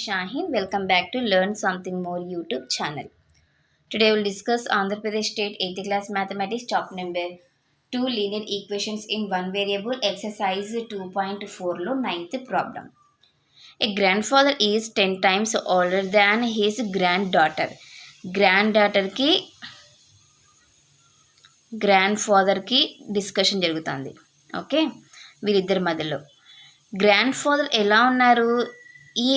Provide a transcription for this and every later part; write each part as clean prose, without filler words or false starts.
Shaheen. Welcome back to Learn Something More YouTube channel. Today we'll discuss Andhra Pradesh State 8th class mathematics chapter number 2 linear equations in one variable exercise 2.4 లో 9th problem. A grandfather is 10 times older than his granddaughter. Grand కి discussion జరుగుతుంది. Okay, వీరిద్దరి మధ్యలో grand father ఎలా ఉన్నారు, ఈ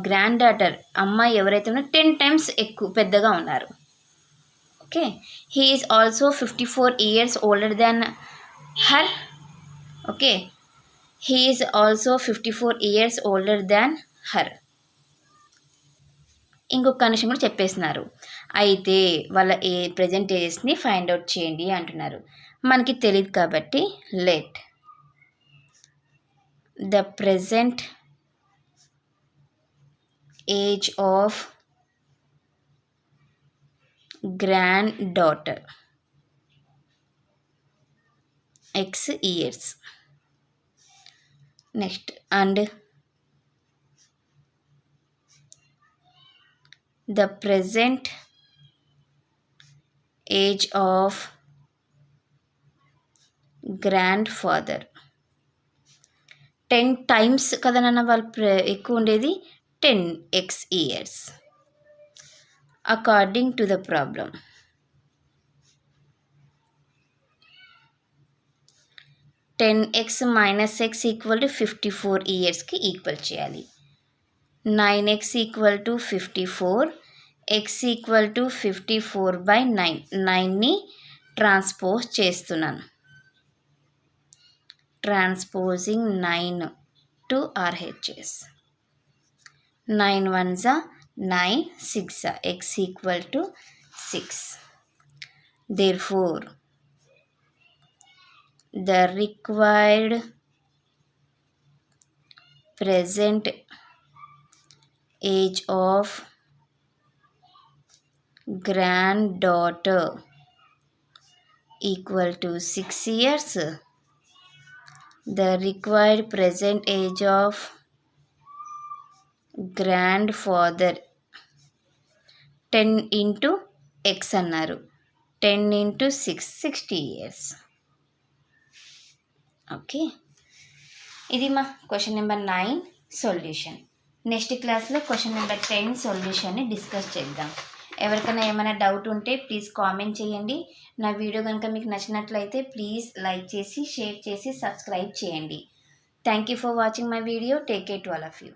grand daughter అమ్మాయి ఎవరైతే ఉన్నారో 10 times ఎక్కువ పెద్దగా ఉన్నారు. Okay, he is also 54 years older than her. Okay, he is also 54 years older than her. ఇంకొక కండిషన్ కూడా చెప్పేస్తున్నారు. అయితే వాళ్ళ ప్రజెంట్ ఏజెస్ని ఫైండ్ అవుట్ చేయండి అంటున్నారు. మనకి తెలియదు కాబట్టి let the present age of grand daughter X years. Next and the present age of grandfather 10 times కదా నాన్న వాళ్ళు ఎక్కువ ఉండేది 10x years according to the problem. 10x minus x equal to 54 years కి ఈక్వల్ చేయాలి. 9x equal to 54, x equal to 54/9. 9ని transpose చేస్తున్నాను. Transposing 9 to RHS. 9 1s 9, 6 x equal to 6. Therefore, the required present age of granddaughter equal to 6 years. The required present age of grandfather 10 into x అన్నారు. 10 into 6 60 years. Okay, ఇది మా question number 9 solution. Next క్లాస్లో question number 10 సొల్యూషన్ని discuss చేద్దాం. ఎవరికైనా ఏమైనా doubt ఉంటే please comment చేయండి. నా వీడియో కనుక మీకు నచ్చినట్లయితే ప్లీజ్ లైక్ చేసి షేర్ చేసి సబ్స్క్రైబ్ చేయండి. Thank you for watching my video. Take care to all of you.